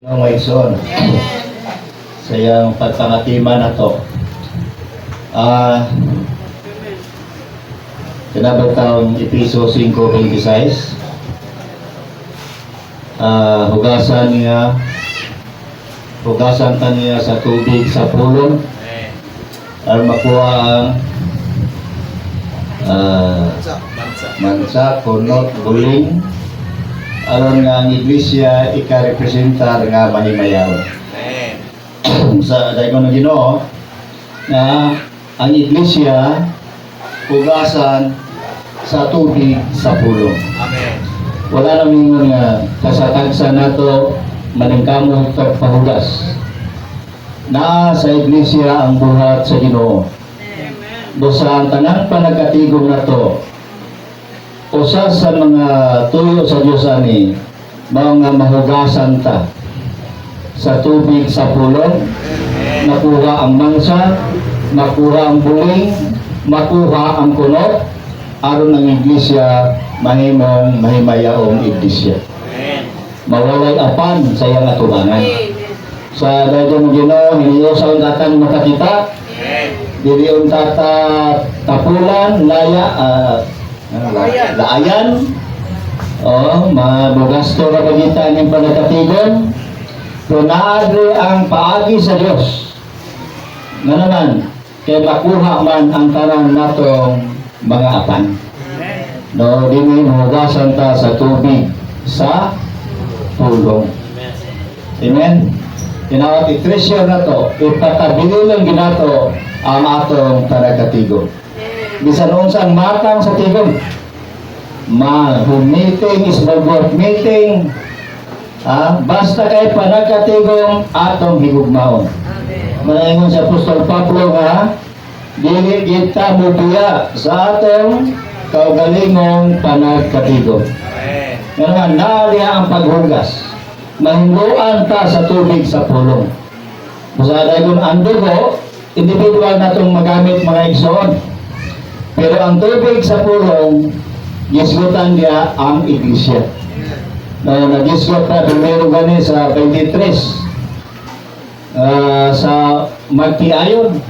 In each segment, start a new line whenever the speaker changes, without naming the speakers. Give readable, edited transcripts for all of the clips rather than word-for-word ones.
Mga igsoon, sa iyang pagpangatima na to, tinabag taong Episo 5:26, hugasan ka niya sa tubig sa pulong, at makuha ang mansa, kunot, buling, aron nga ang iglesia ika-representar nga mahimayaw. Sa dayon ng Ginoo na ang iglesia hugasan sa tubig sa pulong.
Amen.
Wala naming nga kasatagsa nato maningkamot pagpahugas. Na sa iglesia ang buhat sa Ginoo. Busa ang tanang panagkatigong nato usa sa mga tuyo sa Diyos ani mga mahugasan ta sa tubig sa pulong, makuha ang mansa, makuha ang buling, makuha ang kunot, aron ang iglesia mahimong mahimayaong iglesia. Mawalay apan sa iyang atubangan. Sa dayon Ginoo hiniusaw tatang makakita, dili untata tapulan laya laayan mabugasto na pagitan ng panagkatigon tunaadri ang paagi sa Diyos nga naman kaya makuha man ang tanang natong mga apan no dinin hugasan ta sa tubig sa pulong. Amen. Tinawag i-treasure na to ipatabilin ginato ang atong panagkatigon. Bisan unsang matang sa tigong meeting is worth meeting basta kay panagkatigong atong higugmaon. Manaingon sa Apostol Pablo nga dili kita mubiya sa atong kaugalingong panagkatigong. Nga naaliya ang paghugas mahinduan ta sa tubig sa pulong. Basta dayon ang dugo individual natong magamit mga igsoon. Pero ang tubig sa pulong, gisgutan niya ang iglesia. Nagisgot na primero gani sa 23 sa magtiayon.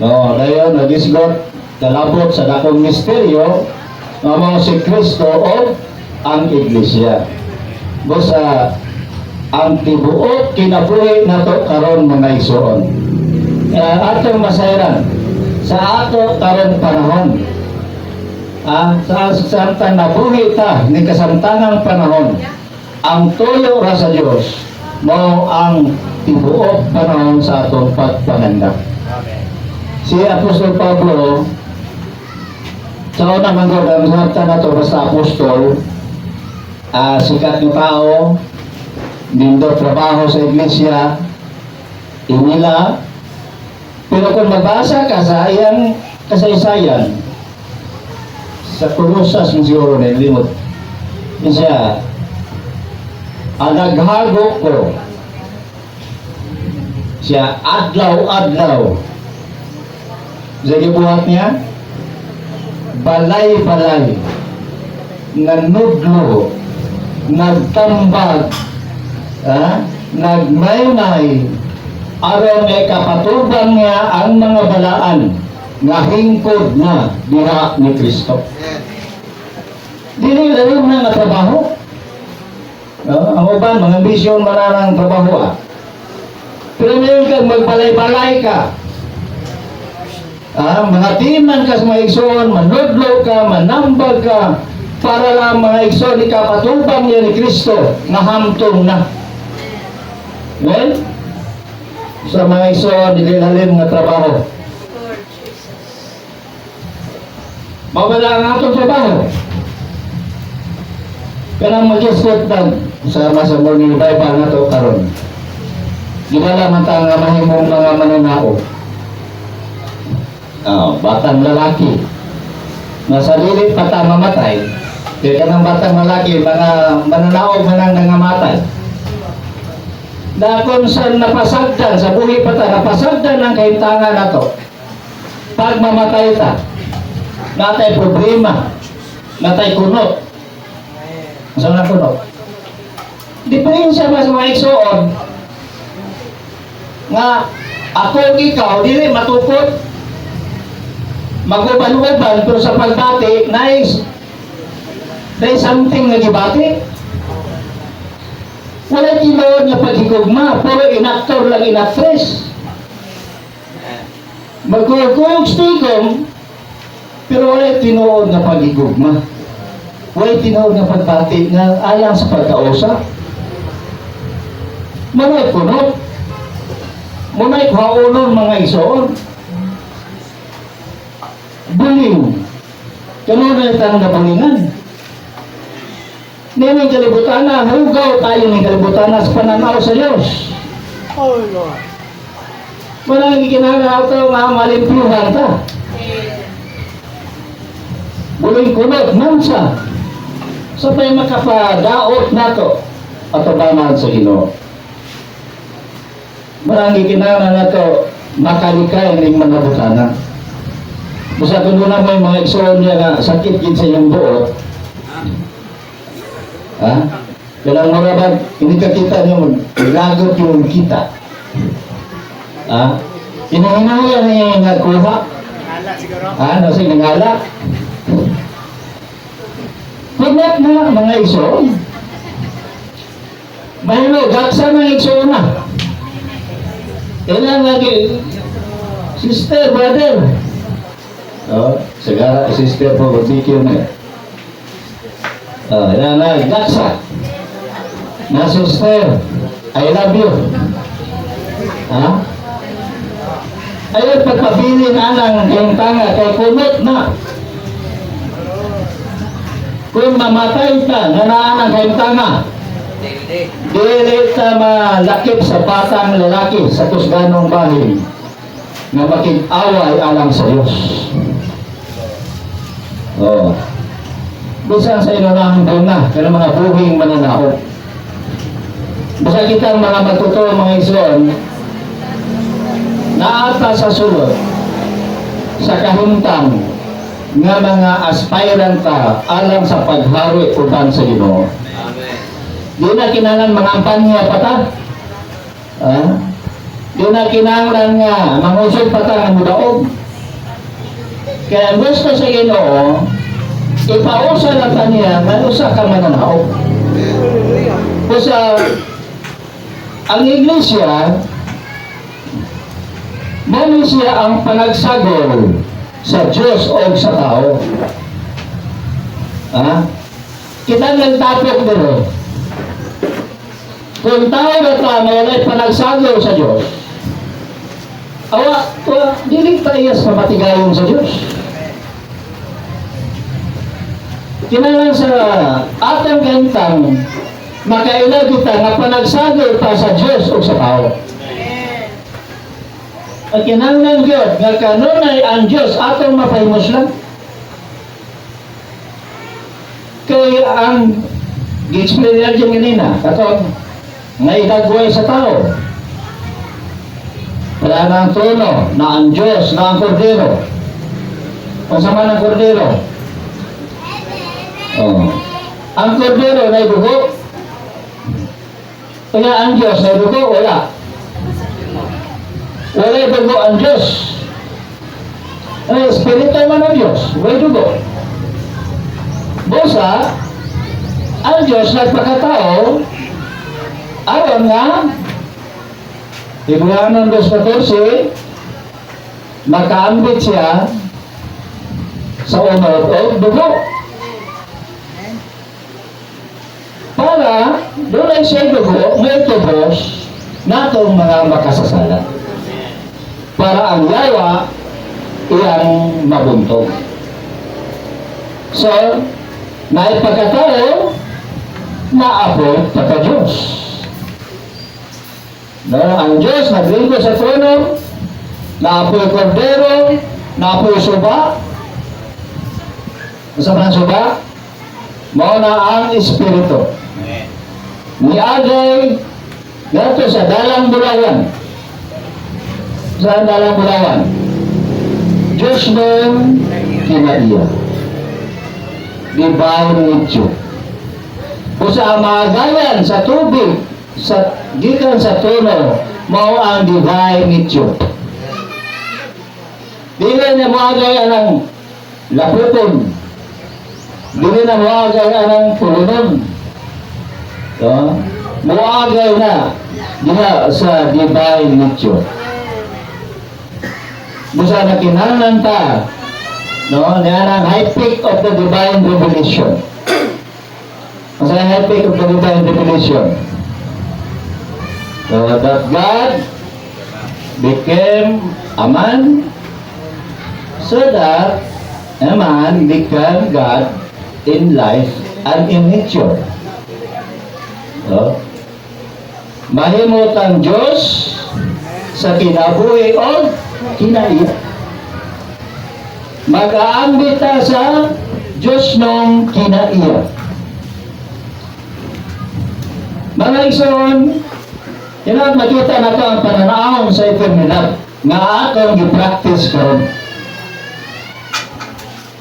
Dayon nagisgot kalabot sa dakong misteryo nga si Kristo o ang iglesia. Busa ang tibuok kinabuhi nato karon mga igsoon. Atong masayran sa ato karon panahon sa samtang nabuhi ta ni kasamtangang panahon ang tuyo ra sa Dios mao ang tibuok panahon sa atong pagpangandak. Si Apostol Pablo sa una man gud ang sabta nato sa apostol sikat ng tao nindo trabaho sa iglesia inila. Pero kung magbasa ka sa iyang kasaysayan sa Colosas ng siguro na limot siya naghago ko siya adlaw-adlaw sa gibuhat niya balay-balay nanudlo nagtambag nagmaymay aron may kapatuban niya ang mga balaan nga hingkod na diha ni Kristo. Dili lalim na nga trabaho. Ang uban, mga ambisyon manarang trabaho Pero ngayon kang magbalay-balay ka. Mga timan ka sa mga igsoon, manudlo ka, manambag ka, para lang mga igsoon ikapatubang niya ni Kristo na hamtong na. Well, sa mga igsoon, dililalim nga trabaho. Mawala ang atong trabaho. Kaya mag-isot sama sa morning Bible na ito karon. Gimana man ta nga mahimong mga mananao. Batang lalaki. Nasa dili pa ta mamatay. Kaya kanang batang lalaki, mga mananao manang nangamatay. Na kung saan napasagdan, sa buhi pa ta, napasagdan ang kahintangan na to. Pag mamatay ta, natay problema, natay kunot. Saan na kunot? Diferensya mas mga igsoon nga ako ug ikaw dili matukod maguban-uban pero sa pagbati nice there's something na gibati wala tinuod nga paghigugma pero inaktor lang inactress magkuyog-kuyog stigom pero wala tinuod nga paghigugma wala tinuod nga pagbati nga alang sa pagkausa manay kunot munay kaunon mga isoon buliw kanon na itang napangingan nining kalibutan na hugaw tayo ng kalibutan na sa pananaw sa Diyos
Oh Lord.
walang ikinagaw ito mga malimpluhan ta buling kunot mansa sa may makapadaot na to at abangan sa Ginoo marang ikinana na to makalikay ng mga butana. Basta kung na may mga igsoon niya nga sakit din sa iyong buot. Ha? Kailang marabag, hindi ka kita niyo maglagot yung kita. Ha? Inahinaya niya yung nagkuha.
Nala siguro.
Ha? Nasa nangala. Kunat na mga igsoon. Mahilo, gaksa ng igsoon na. Kailan lagi, sister, brother. Oh, segala sister po barbecue na. Oh, yan na, gaksa. Na sister, I love you. Ha? Ayaw pagpabilin anang kayong tanga, kay kunot na. Kung mamatay ka, nanaan ang kayong tanga. Dili ta malakip sa batang lalaki sa tusganong bahin nga makig-away alang sa Diyos. Oh. Bisan sa inunang bunga, kaya mga buhing mananaot. Basta kitang mga matuto, mga igsoon, naata sa sulod, sa kahimtang, nga mga aspirant ka alang sa paghari uban sa Ginoo. Di na kinahanglan mga kampanya pa ta. Di na kinahanglan nga mangusog pa ta ng mudaog. Kaya gusto sa Ginoo, ipausa na ta niya nga usa ka mananaog. Kusa ang iglesia, mali siya ang panagsagol sa Diyos o sa tao. Kita nagtapok dito. Kung tao na ta may panagsagol sa Diyos, dili tayo sa matigayon sa Diyos. Kinahanglan sa atang gantang makailag kita nga panagsagol pa sa Diyos o sa tao. At kinahanglan gyud nga kanunay ang Diyos atong mapahimos lang. Kaya ang gi-explain niya dyan ganina, katong may idagway sa tao. Wala na ang trono, na ang Diyos, na ang kordero. Kung sama ng kordero. Oh. Ang kordero na idugo. Kaya ang Diyos na idugo, wala. Wala idugo ang Diyos. Espiritu man ang Diyos, wala idugo. Busa, ang Diyos nagpakatao, aron nga, Ibuhanan 2:14, makaambit siya sa unod o dugo. Para doon ay siya dugo, may tubos na itong mga makasasala. Para ang yawa iyang mabuntog. So, naipagkatao, naapoy pagka-Diyos. No, ang Diyos naglinggo sa trono, naapoy kordero, naapoy suba. Sa mga suba, mao na ang Espiritu. Niagay dito sa dalang bulawan. Sa dalang bulawan. Diyos mong kinaiya. Di ba ang ito? Usa ang magayan sa tubig, sa gikan sa tuno, mao ang divine nature. Dili na moagay anang laputon. Dili na moagay anang pulunon. So, moagay na diha sa divine nature. Busa na kinahanglan ta, no, niya ang high peak of the divine revelation. Ang high peak of the divine revelation. So that God became a man, so that a man became God in life and in nature. So, mahimot ang Diyos sa kinabuhi o kinaiya. Mag-aambit ta sa Diyos nung kinaiya. Mga igsoon, yun makita na ito ang pananaon sa eternidad nga atong gi-practice karon.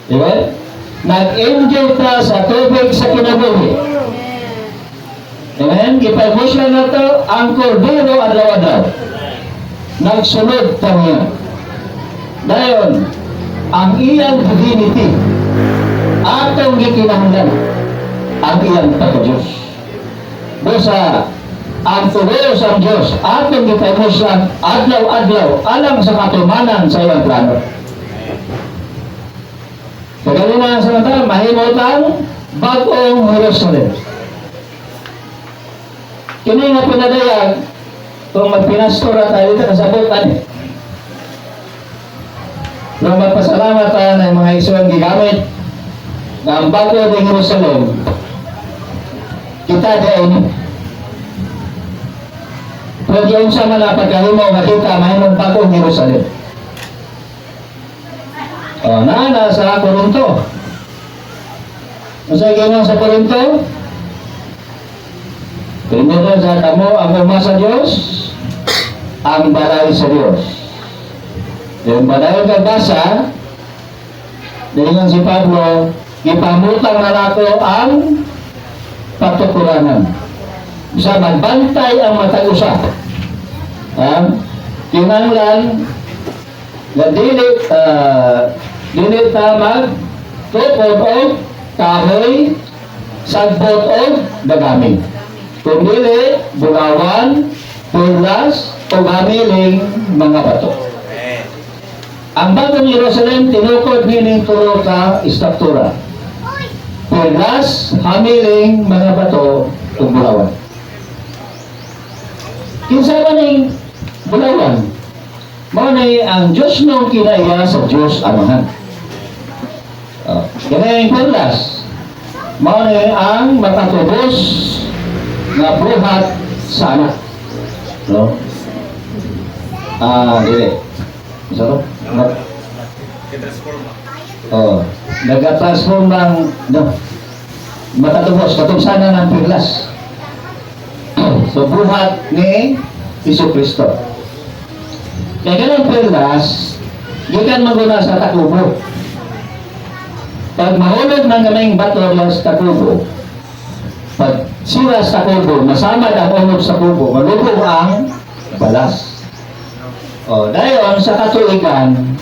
Diba? Nag-enjoy ta sa tubig sa kinabuhi. Amen? Gipag-musla na ito ang kordero adlaw-adlaw. Nagsunod ta niya. Dayon, ang iyang divinity, atong gikinahanglan, ang iyang pagka-Diyos. Busa, ang tulos ang Diyos, atong gipag-muslan adlaw-adlaw, alang sa katumanan sa iyang plano. Kagaling na sa mata, mahimot ang bagong Jerusalem. Kini nga pinadayag, kung magpinastora tayo dito, kasabutan eh. Kung magpasalamat tayo ng mga isuang gigamit ng bago ng Jerusalem, kita din. Pero yung sa mga pagkahimaw, makita, mayroong bagong Jerusalem. O, nasa Corinto. Masa ginawa sa Corinto? Primero sa kamo, ang uma sa Diyos, ang balay sa Diyos. Yung balay ka basa, dengan si Pablo, ipamutang na nato ang patukuranan. Sa magbantay ang matag-usa. Kinanglan na dili tamag tukod o kahoy sagbot o dagami. Kung dili bulawan, purlas o gamiling mga bato. Ang bagong Jerusalem tinukod nining tulo ka istruktura. Purlas, hamiling mga bato o bulawan. Kinsa man ning bulawan? Mao ni ang Diyos nung kinaiya sa Diyos Amahan. Kaya yung purlas, mao ni ang makatubos na buhat sa anak. No? Dili. Isa to? Nag-transform ng makatubos, katubsanan ng purlas. So, buhat ni Isu Kristo. Kaya ganang perlas, gikan maguna sa takubo. Pag mahulog ng gaming bato sa takubo, pag sira sa takubo, masama ang ulog sa kubo, malubog ang balas. O, dayon sa katuigan,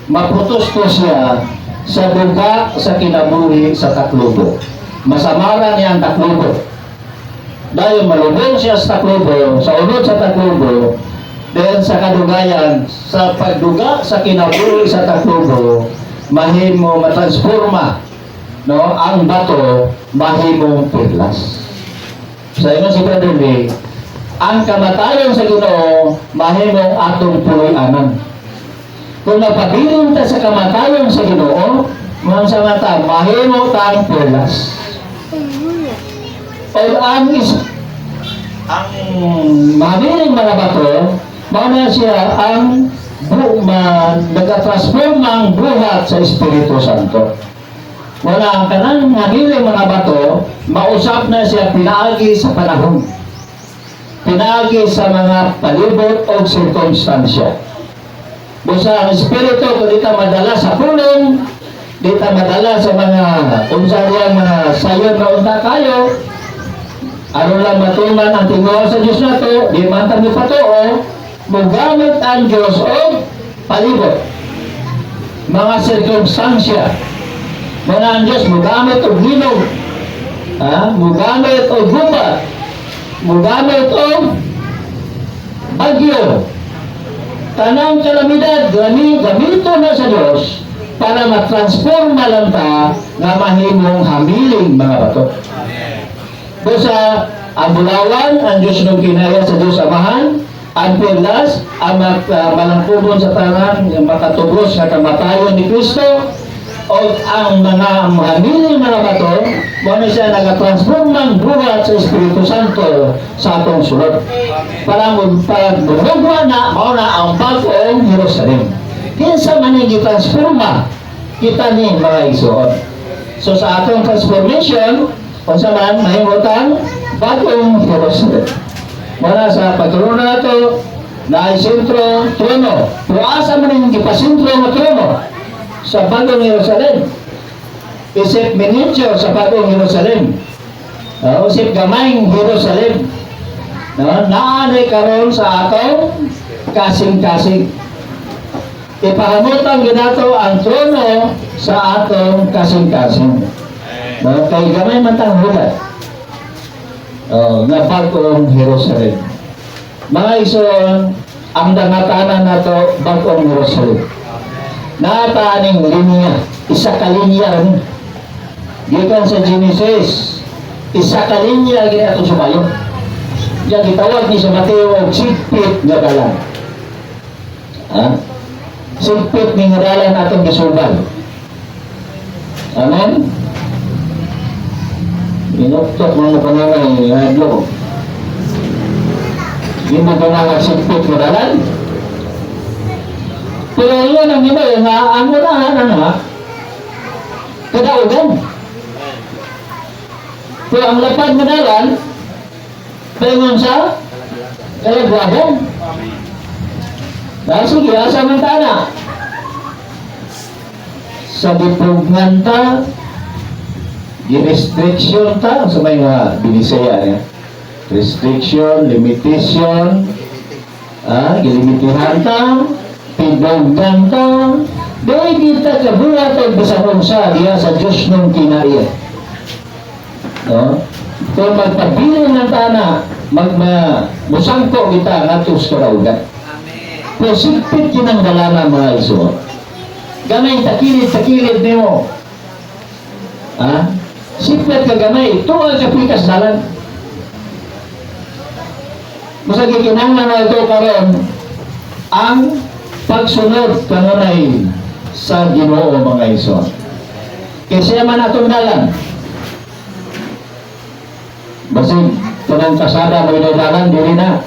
maputos ko siya sa duga sa kinabuhi sa taklubo. Masamaran niya ang taklubo. Dahil malubog siya sa taklubo, sa unod sa taklubo, then sa kadugayan, sa pagduga sa kinabuhi sa taklubo, mahimo matransforma, no, ang bato, mahimong perlas. Sa inyo si Brother Lee, ang kamatayon sa Ginoo, mahimong atong puloy-anan. Kung napabilin ta sa kamatayon sa Ginoo, mga sa mata, mahimo tang perlas. O ang mabiling mga bato, mauna siya ang nag-transform ang buhat sa Espiritu Santo. Wala ang kanang mabiling mga bato, mausap na siya pinaagi sa panahon. Pinaagi sa mga palibot o sirkumstansya. Busa ang Espiritu, kung di ta madala sa pulong, di ta madala sa mga unsariyang mga sayon na unta kayo, Aron lang matuman ang tinguha sa Diyos na to, di man tayo patuo, mugamit ang Diyos o palibot. Mga sirkumstansya. Mga ang Diyos, mugamit o hinog. Mugamit o gubat. Mugamit o bagyo. Tanang kalamidad, gamito na sa Diyos para matransforma lang ta nga mahimong hamiling mga bato. Busa, ang bulawan, ang Diyos nung kinaya sa Diyos Amahan, ang perlas, ang malangkubon sa tangan, ang makatubos sa kamatayon ni Kristo, o ang mga hamiling mga bato, muna siya nagatransform ng buhat sa Espiritu Santo sa atong sulod. Para magdurugwa na, mauna ang bagong Jerusalem. Kinsa man yung gitransforma, kita ni mga igsoon. So sa atong transformation, kung saan mahimutang bagong Jerusalem. Muna sa pagtuloy na ito, na sentro, trono. Pero asa man yung ipasentro ng trono sa bagong Jerusalem. Isip miniature sa bagong Jerusalem. Isip gamayng Jerusalem. Naanay karon sa atong kasing-kasing. Ipahamutan ginato ang trono sa atong kasing-kasing. Kay gamay man tang hulat. Na bagong Jerusalem. Mga ison, ang dangatanan na to bagong Jerusalem. Nataaning linya, isa ka linya rin. Gikan sa Genesis, isa ka linya gini ato sumayo. Diyan gitawag ni sa Mateo og sigpit nga dalan. Sigpit ni nga dalan atong gisubal. Amen. Inuktok mga panangay hadlo. Hindi mo panangay sigpit nga dalan. Pero yun ang iba, ang unahan na kadaugan. Pero ang lapad na dalan, palingon sa kalagwagan. Dahil sige, asa man tana. Sa dipugnan ta, restriction ta, sa may mga binisaya niya. Restriction, limitation, gilimitihan ta, pidogdan ta, dahil kita kabuhat o basahon sa diya sa Diyos nung kinaiya. No? Kung magpabilin ng tana, musangko kita nga tus karaugan. Kung sigpit kinang dalana mga iso, gamay takilid nimo. Sigpit ka gamay, tuwag ka pikas dalan. Basta gikinanglan na ito karon ang pagsunod kanunay sa Ginoo mga iso. Kasi man atong dalan. Basig kanang kasada mo dalan diri na.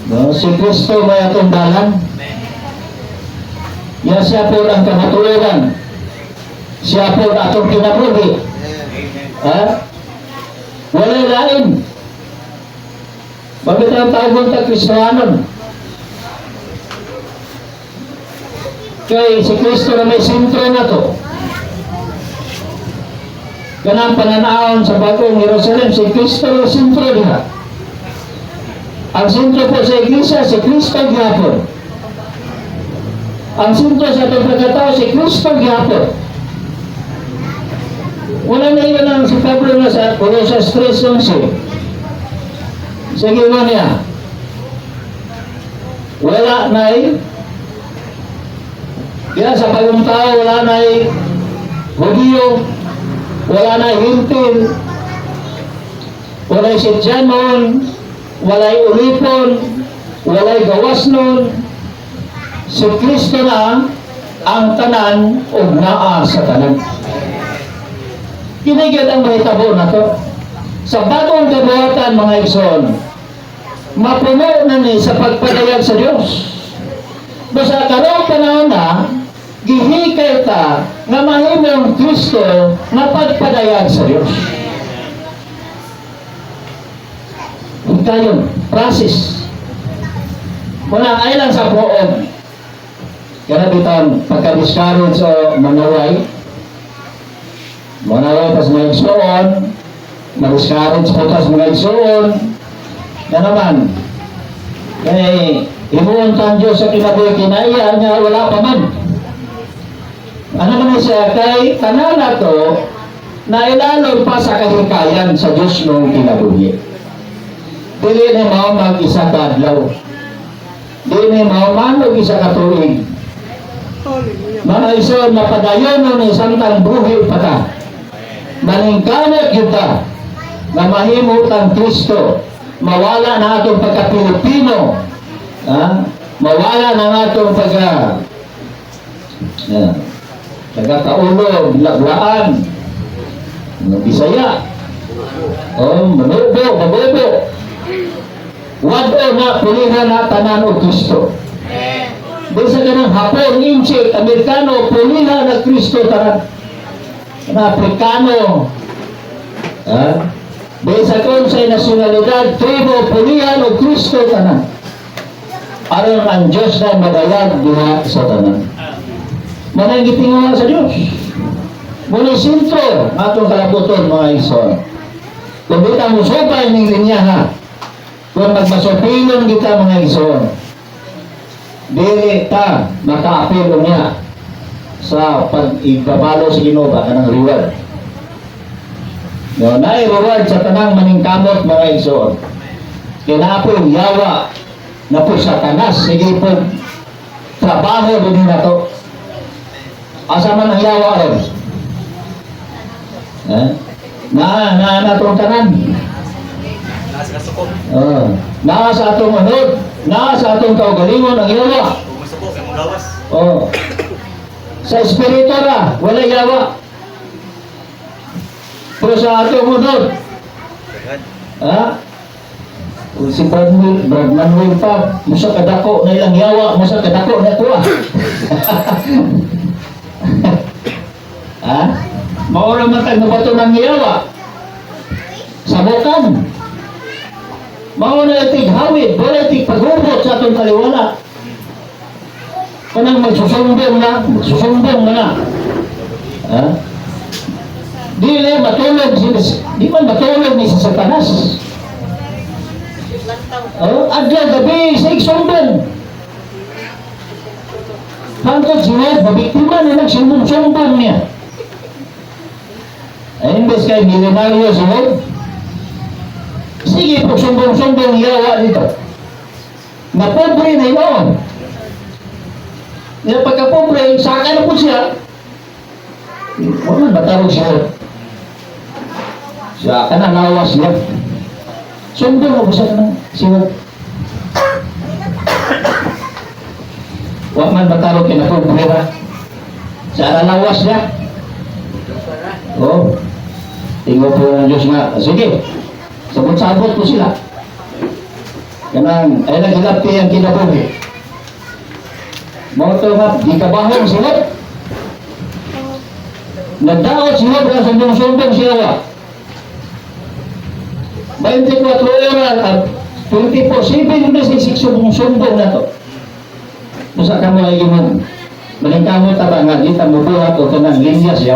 No, si Kristo may atong dalan. Ya siya po ang kamatuloran. Siya po atong kinabuhi. Walay lain. Bakit ang tawag ta Kristohanon? Kay si Kristo na may sentro na to. Ganang pananaon sa bagong Jerusalem, si Kristo na sentro diha. Ang sentro po sa iglesia, si Kristo gihapon. Ang sentro sa itong pagkatao, si Kristo gihapon. Wala na iyon ang si Pablo na sa Colossus 3:11. Sige mo niya. Wala na kaya sa bagong tao, wala na Hudiyo, wala na Hintil, wala Sidyanon, wala Ulipon, wala Gawasnon. Si Kristo na ang tanan o naa sa tanan. Kinigyan ang mahitabo na to. Sa bagong kabuhatan mga igsoon, mapuno na ni sa pagpadayag sa Diyos. Basta karong panahon na, gihikay ta nga mahimong Kristo na pagpadayag sa Diyos. Ikayon, process. Muna ay lang sa poon. Kaya bitang pagka-discourage o manaway. Manaway pas may igsoon, mag-discourage po tas mga igsoon. Na naman, kay himuon tan Diyos sa kinabuhi kinaya nga wala pa man. Ano man siya kay tanan nato na ilalog pa sa kahikayan sa Diyos noong kinabuhi. Dili ni mao mag-isa ka adlaw. Dili ni mao man isa ka tuig.
Hallelujah.
Mga igsoon mapadayon ni samtang buhi pa ta. Maningkamot kita na mahimot ang Kristo. Mawala na atong pagka-Pilipino. Mawala na atong pagka-Taulog, Laglaan, Bisaya, Mabobo. Wado na pulihan na tanan o Kristo. Di sa ganang Hapon, Inche, Amerikano, pulihan na Kristo tanan. Afrikano, dahil sa konsay nasyonalidad, tribo, pulihan o Kristo tanan. Aron ang Diyos na madayag diha sa tanan. Manang gitinguha sa Diyos. Muna sintro, atong kalabuton mga igsoon. Kung di ta musubay ng linya ha, kung magmasupilon kita mga igsoon, dili ta makaapilo niya sa pag-ibabalo sa Ginoo ba kanang reward. No, naay reward sa tanang maningkamot mga igsoon. Kinapoy yawa na po sa tanas sige po trabaho din na to. Asa man ang yawa ron? Na tong tanan. Naa sa atong unod, naa sa atong kaugalingon ang yawa. Sa espiritu ra, wala yawa. Pero sa atong unod, si Brad Manuel pa, musa kadako na ilang yawa, musa kadako na tuwa. Maura matag na bato ng yawa. Sabukan. Mauna itig hawid, wala itig paghubot sa atong kaliwala. Kanang magsusumbong na. Di man matulog ni sa Satanas. Adla gabi sa igsumbong. Hanggang siya, babiktima na nagsumbong niya. Ay, imbes kay milyonaryo siya, sige, pagsumbong-sumbong yawa dito. Napobre na yun. Yung pagka-pobre, saka na po siya. Wala, matarong siya. Siya ka na lawas niya. Sumbong ako siya. Wala man matarong kinapobre na. Siya na lawas niya. Tingnan po ng Diyos nga. Sige. Sabot-sabot po sila. Ganang, ay naghilap kayo ang kinabuhi. Mga ito nga, di kabahong sila. Nagdaot sila, kaya sumbong-sumbong sila. 24 oras, 24/7, hindi sumbong na to. Masa ka mo ay gimon. Malingkamo taba nga, di ta mo buhat o kanang linya siya.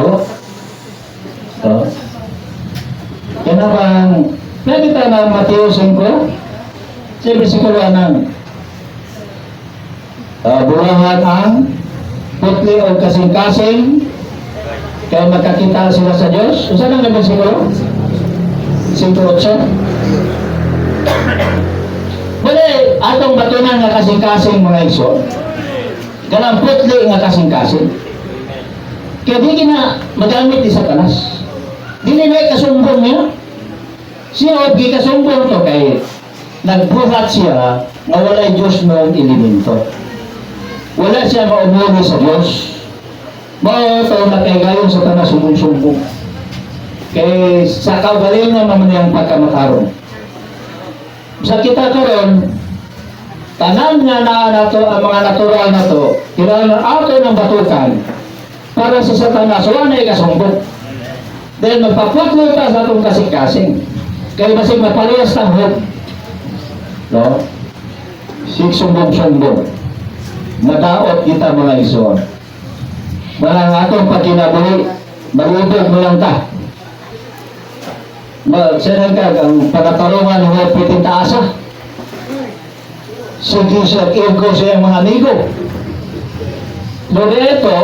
Kaya bang pwede tayo na Mateo 5 sa versikulo ng bulahan ang putli o kasing-kasing kaya magkakita sila sa Diyos. Saan ang versikulo? 5:8. Wala atong batunan nga kasing-kasing mga igsoon. Ganang putli nga kasing-kasing. Kaya di na magamit ni Satanas. Dili na kasumbong niya. Siya di kasumbong to kay nagbuhat siya na walay Diyos noong elemento. Wala siya maumuli sa Diyos. Mao to nakaigayon sa tanas sumbong-sumbong. Kay sa kaugalingon naman yung pagkamakaroon. Sa kita karon tanan nga na to ang mga natural na to, kailangan ato ng batukan para sa Satanas wala na ikasumbong. Dahil magpaputlo ta sa atong kasing-kasing. Kaya basig mapaliyas ng hope. No? Sumbong-sumbong. Madaot kita mga igsoon. Mga atong pagkinabuhi, malubog mo lang ta. Sinagkag ang panatarungan ng mga piting taasa. Sige siya, irgo siya mga amigo. Lord, ito,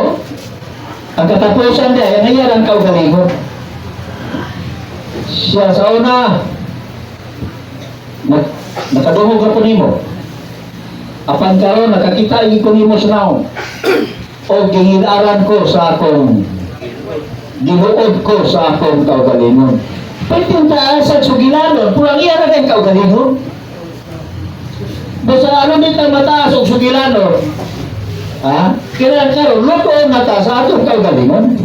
ang katapusan niya, yan ngayon ang kaugalingon. Siya sa una, nakadungog ako nimo. Apan karon nakakita ko nimo sa naon. O ginginaran ko sa akong ginuod ko sa akong kaugalingon. Pwede taas at sugilanon, purang iya na kayong kaugalingon. Basta ano nito mataas o sugilanon, ha? Kailan karon luto mataas sa atong kaugalingon.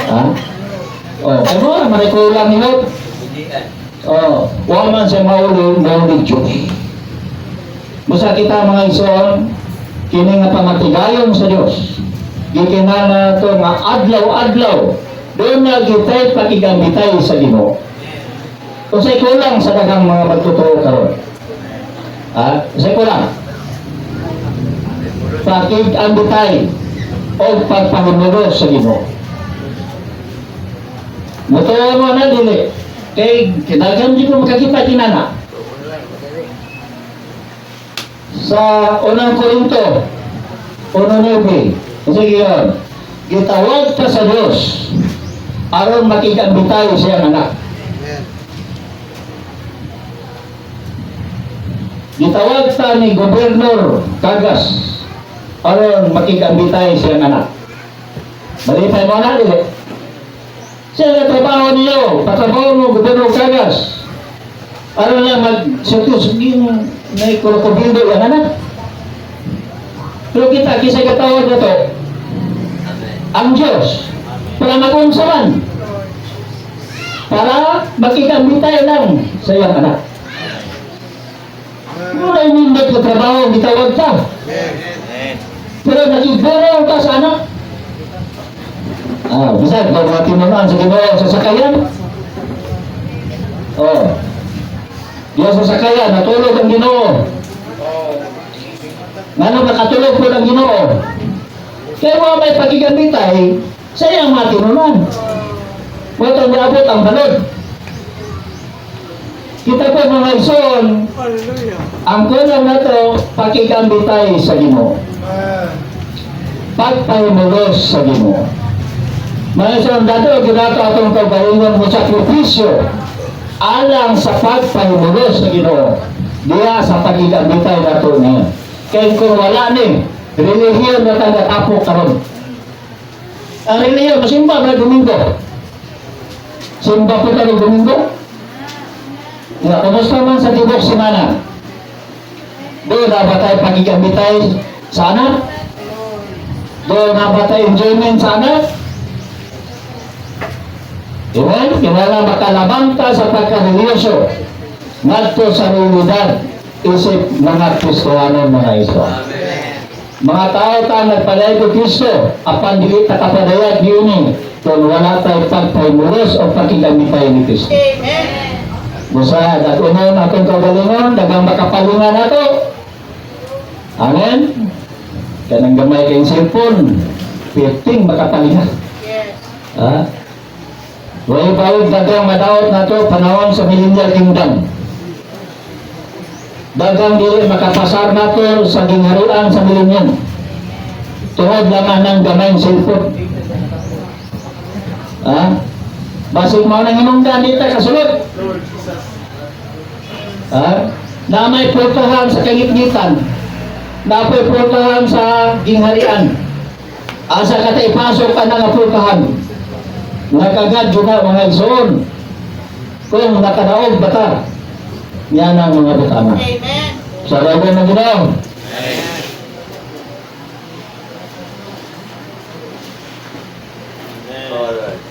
Ha? Oh, ano naman kulang nilo? Oh, wala man siya maulong Diyos. Basta kita mga ison, kini nga pamatigayon sa Dios. Gikinana to nga adlaw-adlaw, doon na gitay pakigambitay sa Ginoo. Kung sa'y kulang sa daghang mga magtuturo karon. Sa'y kulang. Pakigambitay o pagpahimulos sa Ginoo. Mutuwa mo na dili. Kay kinagan di ko makakita tinana. Sa unang Korinto, 1:9, sige yun, gitawag ka sa Diyos aron makikambitay siyang anak. Gitawag ta ni Gobernador Cagas aron makikambitay siyang anak. Malipay mo na dili. Siya na trabaho niyo, patrabaho mo, Gobernador Cagas. Aron lang mag-sugi-sugi na ikulukubildo yan, anak. Pero kita, kisay katawag na to, ang Diyos, para mag-unsaman, para makikambitay lang sa iyang anak. Muna yung hindi ko trabaho, gitawag ka. Pero nag-ibaraw ka sa anak. Bisa, bago tinunan sa Ginoo sa sakayan. Diyan sa sakayan, natulog ang Ginoo. Ngano makatulog po ng Ginoo? Kaya mga may pagigambitay, sa iyang matinunan. Matang niabot ang balod. Kita po mga ison,
Hallelujah.
ang kulang na to, pakigambitay sa Ginoo. Pagpahimulos sa Ginoo. Mga isang dato, ginato atong kaugalingon mo sakripisyo alang sa pagpahimulos sa Ginoo. Diya sa pagigambitay nato niya. Kaya kung wala ni, relihiyon na tagatapok karon. Ang relihiyon, masimba na Domingo. Simba po tayo Domingo. Kumusta man sa tibok semana? Doon na ba tayo pagigambitay sa anak? Doon na ba tayo enjoyment sa anak? Diba? Kinala makalabang ka sa pagkareliyoso ngadto sa realidad isip mga Kristohanon mga iso. Mga tao ta nagpadayag ko Kristo apan dili ta kapadayag niini kung wala tayo pagpahimulos o pagkigambitay ni Kristo. Busa dagunon atong kaugalingon dagang makapalingan nato. Amen. Kanang gamay kayong cellphone, piting makapalingan. Ha? Way bawid dagang madaot na to panahon sa millennial kingdom. Dagang dili makapasar na to sa gingharian sa millennial. Tungod lamang ng gamayng cellphone. Basig mo nang hinungdan dito kasulod. Na may portahan sa kangitngitan. Na may portahan sa gingharian. Asa ka tayo ipasok ka na nga portahan. Nakagad yun na mga igsoon. Kung nakadaog bata, yan ang mga butana.
Amen.
Sa laban ng Ginoo.
Alright.